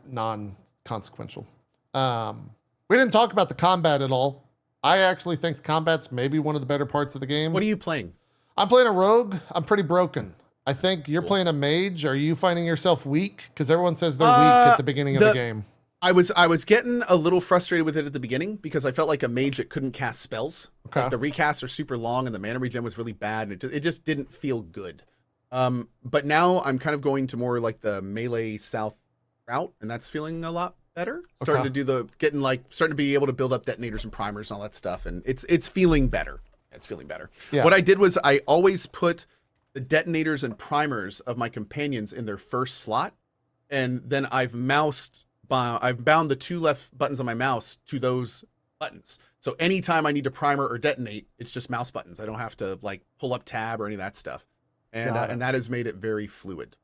non-consequential. We didn't talk about the combat at all. I actually think the combat's maybe one of the better parts of the game. What are you playing? I'm playing a rogue. I'm pretty broken. I think you're playing a mage. Are you finding yourself weak? Because everyone says they're weak at the beginning of the game. I was getting a little frustrated with it at the beginning because I felt like a mage that couldn't cast spells. Okay. Like the recasts are super long and the mana regen was really bad. And it just didn't feel good. But now I'm kind of going to more like the melee south route, and that's feeling a lot better. Starting Okay. to do starting to be able to build up detonators and primers and all that stuff, and it's feeling better. It's feeling better. Yeah. What I did was I always put the detonators and primers of my companions in their first slot, and then I've bound the 2 left buttons on my mouse to those buttons. So anytime I need to primer or detonate, it's just mouse buttons. I don't have to like pull up tab or any of that stuff. And that has made it very fluid.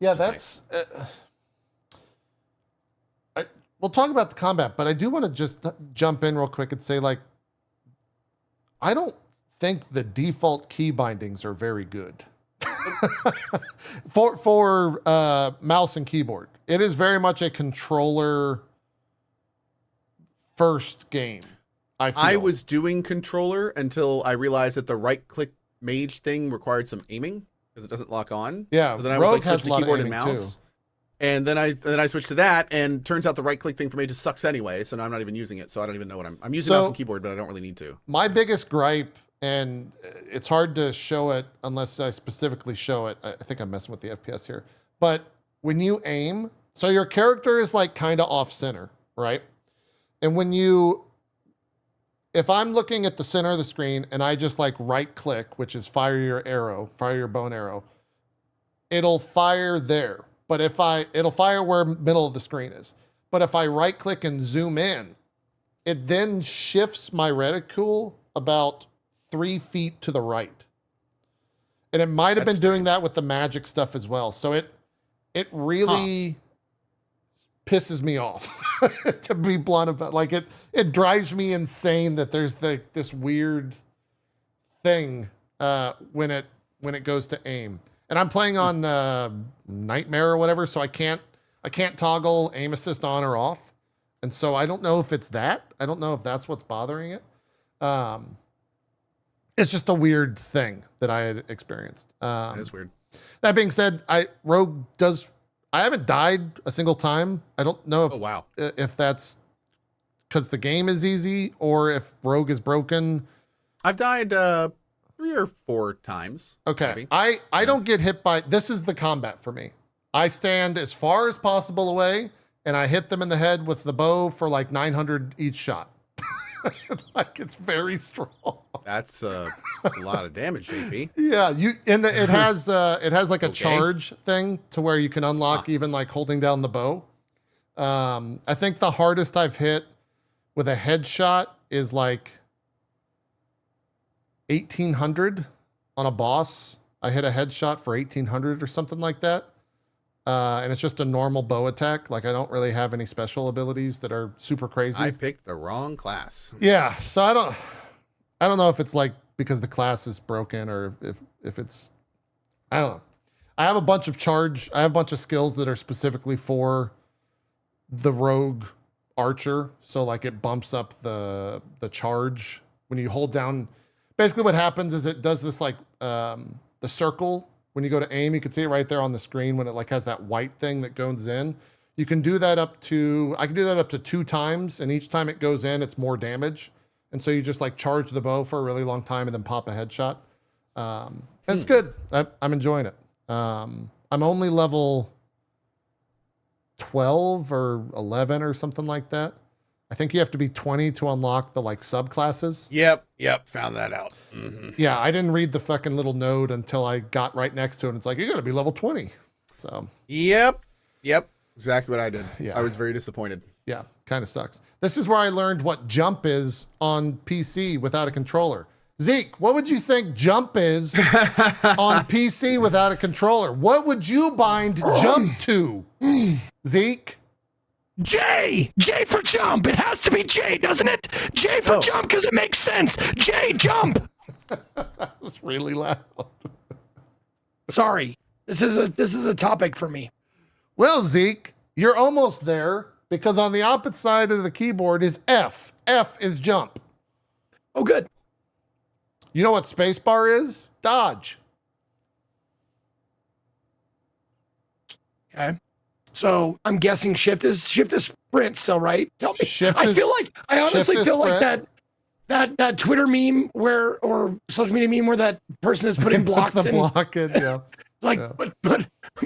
Yeah, that's. We'll talk about the combat, but I do want to just jump in real quick and say, like, I don't think the default key bindings are very good for mouse and keyboard. It is very much a controller first game. I was doing controller until I realized that the right-click mage thing required some aiming because it doesn't lock on. Yeah, so then I Rogue was like, has switch a lot to of keyboard and aiming mouse. too. And then I switched to that, and turns out the right-click thing for me just sucks anyway, so now I'm not even using it, so I don't even know what I'm using mouse and keyboard, but I don't really need to. My biggest gripe, and it's hard to show it unless I specifically show it. I think I'm messing with the FPS here. But when you aim, so your character is like kind of off center, right? And if I'm looking at the center of the screen and I just like right click, which is fire your bow and arrow, it'll fire there. But it'll fire where middle of the screen is. But if I right click and zoom in, it then shifts my reticule about 3 feet to the right. And it might have been doing that with the magic stuff as well. So it really pisses me off, to be blunt about. Like it drives me insane that there's this weird thing when it goes to aim. And I'm playing on Nightmare or whatever, so I can't toggle aim assist on or off. And so I don't know if it's that. I don't know if that's what's bothering it. It's just a weird thing that I had experienced. That is weird. That being said, I haven't died a single time. I don't know if that's because the game is easy or if Rogue is broken. I've died 3 or 4 times. Okay. Maybe. I don't get hit by, this is the combat for me. I stand as far as possible away and I hit them in the head with the bow for like 900 each shot. Like it's very strong. That's a lot of damage, JP. Yeah, it has like a charge thing to where you can unlock even like holding down the bow. I think the hardest I've hit with a headshot is like 1800 on a boss. I hit a headshot for 1800 or something like that. And it's just a normal bow attack. Like I don't really have any special abilities that are super crazy. I picked the wrong class. Yeah, so I don't know if it's like because the class is broken or if it's, I don't know. I have a bunch of skills that are specifically for the rogue archer. So like it bumps up the charge when you hold down. Basically what happens is it does this like the circle. When you go to aim, you can see it right there on the screen when it like has that white thing that goes in. You can do that I can do that up to 2 times, and each time it goes in, it's more damage. And so you just like charge the bow for a really long time and then pop a headshot. And it's good. I'm enjoying it. I'm only level 12 or 11 or something like that. I think you have to be 20 to unlock the like subclasses. Yep. Found that out. Mm-hmm. Yeah, I didn't read the fucking little node until I got right next to it. And it's like, you're going to be level 20. So. Yep. Exactly what I did. Yeah. I was very disappointed. Yeah, kind of sucks. This is where I learned what jump is on PC without a controller. Zeke, what would you think jump is on PC without a controller? What would you bind jump to? Zeke? J for jump. It has to be J, doesn't it? J for jump because it makes sense. J jump. That was really loud. Sorry, this is a topic for me. Well, Zeke, you're almost there because on the opposite side of the keyboard is F. F is jump. Oh, good. You know what spacebar is? Dodge. Okay. So I'm guessing shift is sprint still, right? Tell me. I honestly feel like that Twitter meme or social media meme where that person is putting blocks the in. block in, yeah. Like, yeah.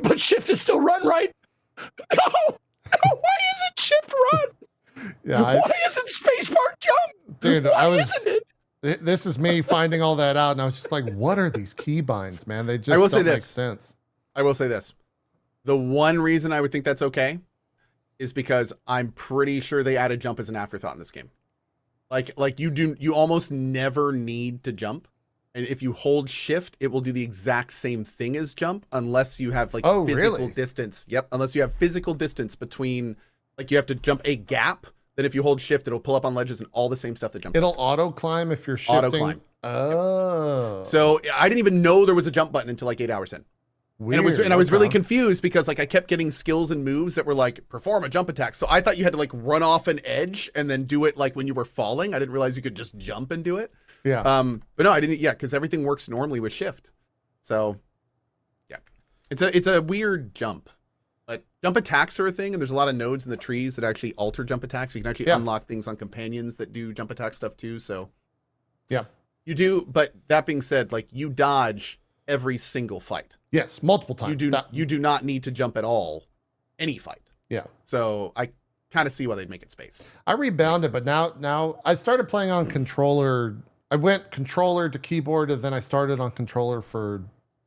But shift is still run, right? No. Why isn't shift run? Yeah. Why isn't spacebar jump? Dude, isn't it? This is me finding all that out, and I was just like, what are these keybinds, man? They just don't make sense. I will say this. The one reason I would think that's okay is because I'm pretty sure they added jump as an afterthought in this game. Like you almost never need to jump. And if you hold shift, it will do the exact same thing as jump unless you have like physical really? distance. Yep. Unless you have physical distance between, like you have to jump a gap. Then if you hold shift, it'll pull up on ledges and all the same stuff that jump It'll does. auto climb if you're shifting. Auto climb. Oh. So I didn't even know there was a jump button until like 8 hours in. Weird. And I was really Okay. confused because like I kept getting skills and moves that were like perform a jump attack. So I thought you had to like run off an edge and then do it like when you were falling. I didn't realize you could just jump and do it. Yeah. But no, I didn't. Yeah, because everything works normally with shift. So yeah, it's a weird jump. But jump attacks are a thing, and there's a lot of nodes in the trees that actually alter jump attacks. You can actually unlock things on companions that do jump attack stuff too. So Yeah. you do. But that being said, like you dodge every single fight. Yes, multiple times. You do not need to jump at all, any fight. Yeah. So I kind of see why they'd make it space. I rebounded, but now I started playing on controller. I went controller to keyboard, and then I started on controller for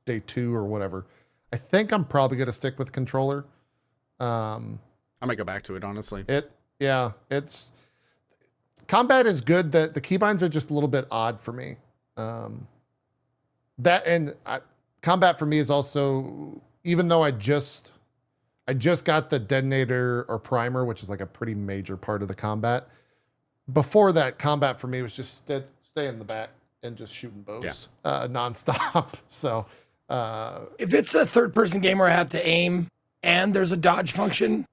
day 2 or whatever. I think I'm probably going to stick with controller. I might go back to it, honestly. It's combat is good. That the keybinds are just a little bit odd for me. Combat for me is also, even though I just got the detonator or primer, which is like a pretty major part of the combat. Before that, combat for me was just stay in the back and just shooting bows nonstop. So If it's a third-person game where I have to aim and there's a dodge function,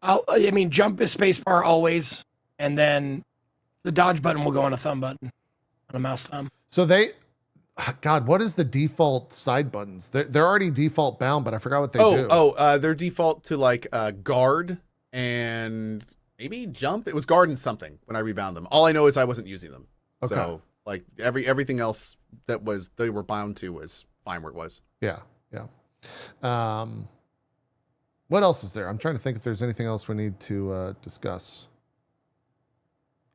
jump is spacebar always, and then the dodge button will go on a thumb button, on a mouse thumb. So God, what is the default side buttons? They're already default bound, but I forgot what they do. They're default to like guard and maybe jump. It was guard and something when I rebound them. All I know is I wasn't using them. Okay. So like everything else that they were bound to was fine where it was. Yeah. What else is there? I'm trying to think if there's anything else we need to discuss.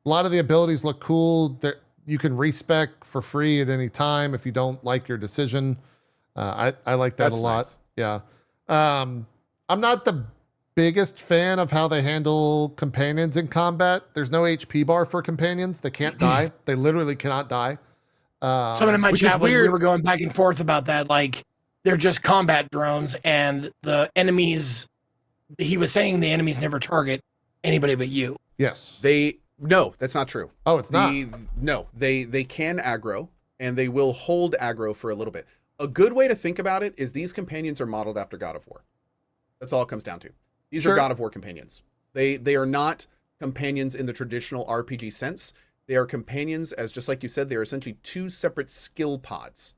A lot of the abilities look cool. You can respec for free at any time if you don't like your decision. I like that That's a lot. nice. Yeah. I'm not the biggest fan of how they handle companions in combat. There's no HP bar for companions. They can't die. They literally cannot die. Someone in my which is chat, we weird. were going back and forth about that. Like, they're just combat drones, and the enemies, he was saying the enemies never target anybody but you. Yes. No, that's not true. Oh, it's not. No, they can aggro, and they will hold aggro for a little bit. A good way to think about it is these companions are modeled after God of War. That's all it comes down to. These Sure. are God of War companions. They are not companions in the traditional RPG sense. They are companions, as just like you said, they are essentially 2 separate skill pods.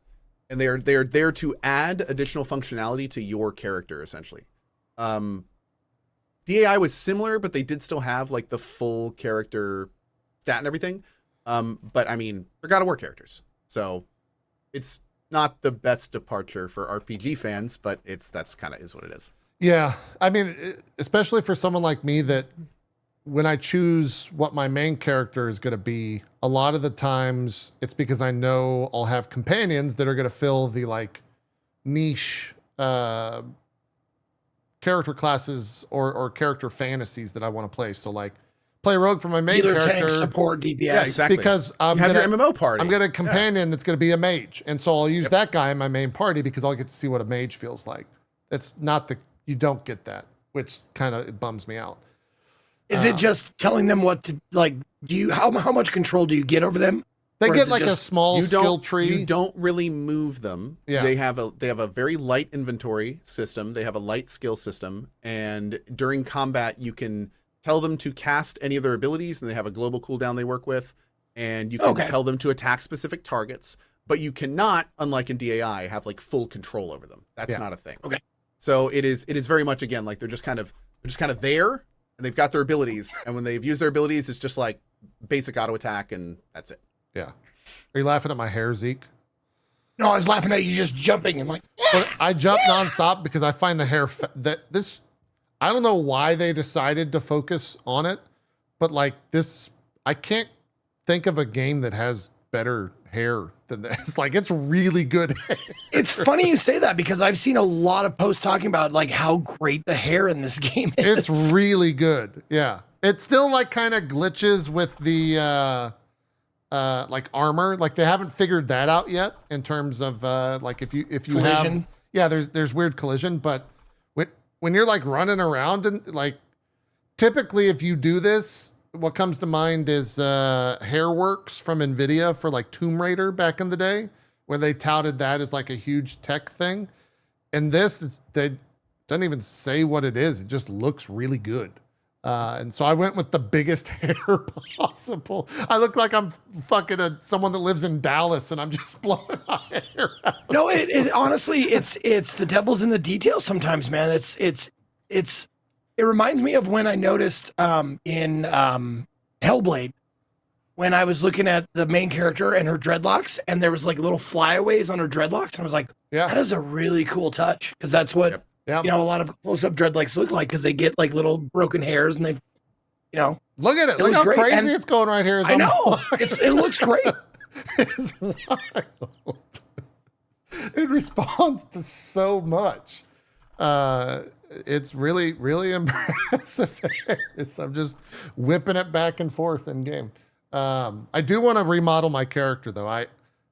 And they are there to add additional functionality to your character, essentially. DAI was similar, but they did still have like the full character stat and everything. But I mean, they're God of War characters. So it's not the best departure for RPG fans, but that's kind of is what it is. Yeah. I mean, especially for someone like me that when I choose what my main character is going to be, a lot of the times it's because I know I'll have companions that are going to fill the like niche character classes or character fantasies that I want to play. So like play rogue for my main Either character. tank, support, DPS. Yeah, exactly. Because I'm you have gonna, your MMO party. I'm going to companion that's going to be a mage. And so I'll use that guy in my main party because I'll get to see what a mage feels like. It's not you don't get that, which kind of bums me out. Is it just telling them what to like? How much control do you get over them? They Or get is it like a just- small skill tree. You don't really move them. Yeah. They have a very light inventory system. They have a light skill system, and during combat, you can tell them to cast any of their abilities, and they have a global cooldown they work with, and you can tell them to attack specific targets. But you cannot, unlike in DAI, have like full control over them. That's not a thing. Okay. So it is very much again like they're just kind of there, and they've got their abilities, and when they've used their abilities, it's just like basic auto attack, and that's it. Yeah. Are you laughing at my hair, Zeke? No, I was laughing at you just jumping and like. But I jump nonstop because I find the hair I don't know why they decided to focus on it, but like this, I can't think of a game that has better hair than this. Like it's really good hair. It's funny you say that because I've seen a lot of posts talking about like how great the hair in this game is. It's really good. Yeah. It still like kind of glitches with the like armor. Like they haven't figured that out yet in terms of like if you Collision. have there's weird collision, but when you're like running around and like typically if you do this, what comes to mind is Hairworks from NVIDIA for like Tomb Raider back in the day, where they touted that as like a huge tech thing. And this, they doesn't even say what it is. It just looks really good. And so I went with the biggest hair possible. I look like I'm fucking someone that lives in Dallas and I'm just blowing my hair out. No, it honestly, it's the devil's in the details sometimes, man. It reminds me of when I noticed in Hellblade, when I was looking at the main character and her dreadlocks, and there was like little flyaways on her dreadlocks, and I was like, that is a really cool touch, because that's what Yep. a lot of close-up dreadlocks look like, because they get like little broken hairs, and they've, Look at it. Look looks how great. crazy And it's going right here. As I I'm know it looks great. It's wild. It responds to so much. It's really, really impressive. I'm just whipping it back and forth in game. I do want to remodel my character though.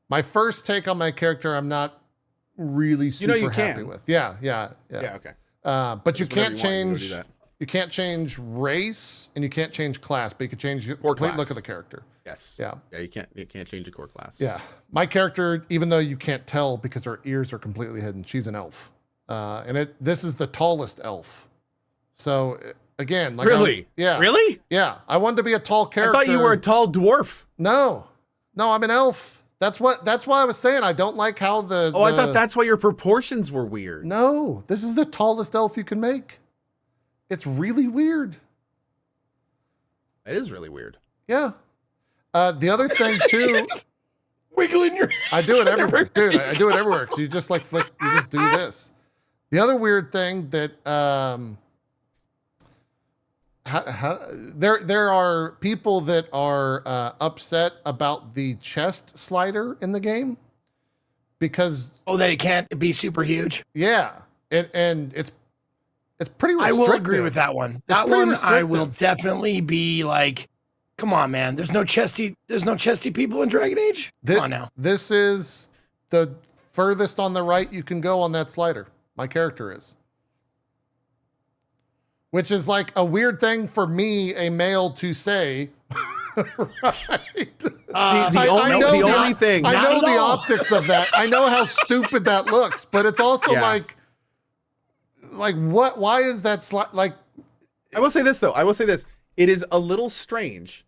My first take on my character, I'm not really super happy with. Yeah. Okay. But you Just whenever can't you want, you can go change. do that. You can't change race and you can't change class, but you can change the Or complete class. look of the character. Yes. Yeah. Yeah. You can't change the core class. Yeah. My character, even though you can't tell because her ears are completely hidden, she's an elf. And this is the tallest elf. So again, like Really? yeah. Really? Yeah. I wanted to be a tall character. I thought you were a tall dwarf. No, I'm an elf. That's why I was saying I don't like how the. I thought that's why your proportions were weird. No, this is the tallest elf you can make. It's really weird. It is really weird. Yeah. The other thing too, Wiggling your. I do it everywhere, dude. I do it everywhere. So you just like flick, you just do this. The other weird thing that there are people that are upset about the chest slider in the game because That it can't be super huge. and it's pretty I restrictive. will agree with that one. That pretty one I will restrictive. definitely be like, come on, man. There's no chesty people in Dragon Age. Come on now. This is the furthest on the right you can go on that slider. My character is. Which is like a weird thing for me, a male, to say. Right? The only thing. I Not know at the all. optics of that. I know how stupid that looks, but it's also Yeah. like what? Why is that like? I will say this though. It is a little strange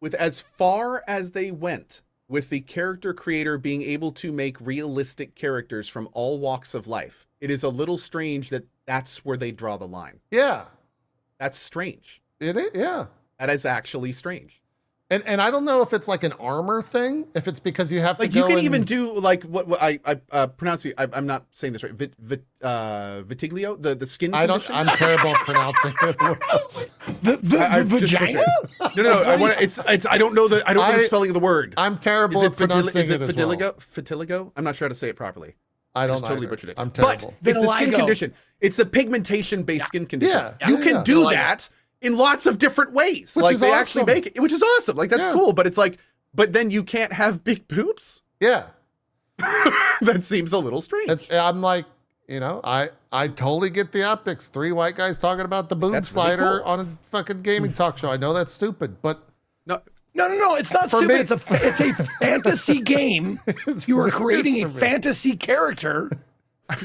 with as far as they went with the character creator being able to make realistic characters from all walks of life. It is a little strange that that's where they draw the line. Yeah, That's strange. it is. Yeah. That is actually strange. And I don't know if it's like an armor thing, if it's because you have Like to you go can and- even do like what I pronounce it. I'm not saying this right. Vitiglio, the skin I don't. condition. I'm terrible at pronouncing it. I've just vagina? butchered it. No. I want to. It's. I don't know the. I don't know the spelling of the word. I'm terrible at pronouncing is it it as well. Vitiligo? I'm not sure how to say it properly. I don't just totally either. butchered it. I'm terrible. But it's the skin Vitiligo. condition. It's the pigmentation-based skin condition. Yeah. You can Yeah. do Vitiligo. that in lots of different ways. Which like is they actually awesome. make it, which is awesome. Like that's Yeah. cool. But it's like, but then you can't have big boobs. Yeah. That seems a little strange. I'm like, I totally get the optics. 3 white guys talking about the boob That's really slider cool. on a fucking gaming talk show. I know that's stupid, but No, No. It's not For stupid. me- It's a fantasy game. it's You are weird creating a for me. fantasy character.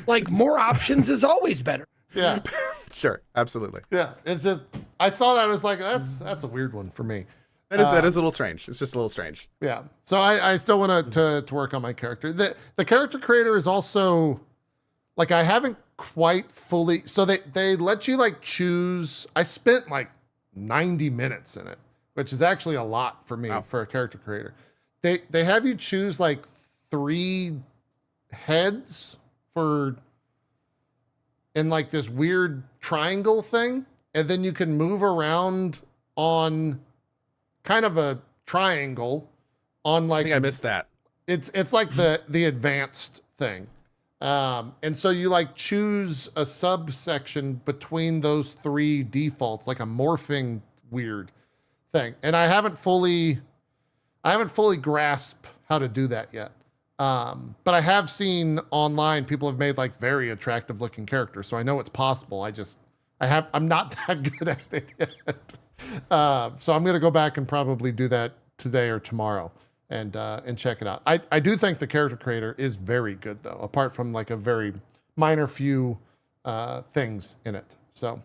Like more options is always better. Yeah. sure, absolutely. Yeah. It's just, I saw that. I was like, that's a weird one for me. That is a little strange. It's just a little strange. Yeah. So I still want to work on my character. The character creator is also like, I haven't quite fully, so they let you like choose. I spent like 90 minutes in it, which is actually a lot for me for a character creator. They have you choose like 3 heads in like this weird triangle thing. And then you can move around on kind of a triangle on I like think I missed that. it's like the advanced thing. And so you like choose a subsection between those 3 defaults, like a morphing weird thing. And I haven't fully grasped how to do that yet. But I have seen online people have made like very attractive looking characters. So I know it's possible. I'm not that good at it yet. So I'm going to go back and probably do that today or tomorrow and check it out. I do think the character creator is very good though, apart from like a very minor few things in it. So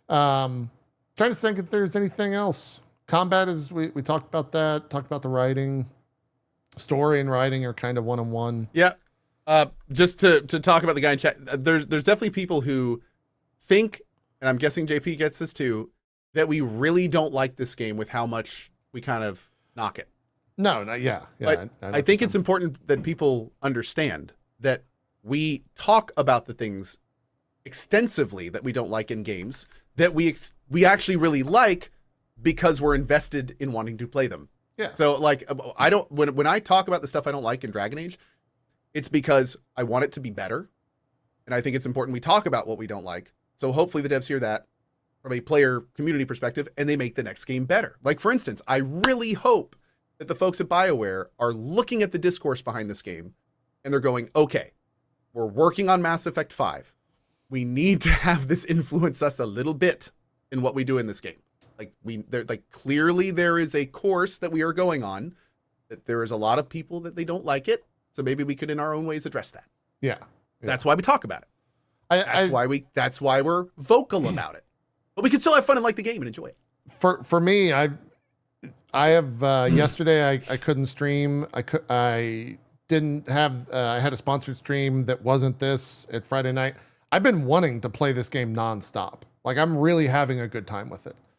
trying to think if there's anything else. Combat is, we talked about that, talked about the writing. Story and writing are kind of one-on-one. Yeah. Just to talk about the guy in chat, there's definitely people who think, and I'm guessing JP gets this too, that we really don't like this game with how much we kind of knock it. No, yeah. But I think it's important that people understand that we talk about the things extensively that we don't like in games that we actually really like because we're invested in wanting to play them. Yeah. So like when I talk about the stuff I don't like in Dragon Age, it's because I want it to be better. And I think it's important we talk about what we don't like. So hopefully the devs hear that from a player community perspective and they make the next game better. Like for instance, I really hope that the folks at BioWare are looking at the discourse behind this game and they're going, okay, we're working on Mass Effect 5. We need to have this influence us a little bit in what we do in this game. Clearly there is a course that we are going on, that there is a lot of people that they don't like it. So maybe we could in our own ways address that. Yeah. That's why we talk about it. That's why we're vocal about it. But we can still have fun and like the game and enjoy it. For me, I have yesterday I couldn't stream. I didn't have I had a sponsored stream that wasn't this at Friday night. I've been wanting to play this game nonstop. Like I'm really having a good time with it.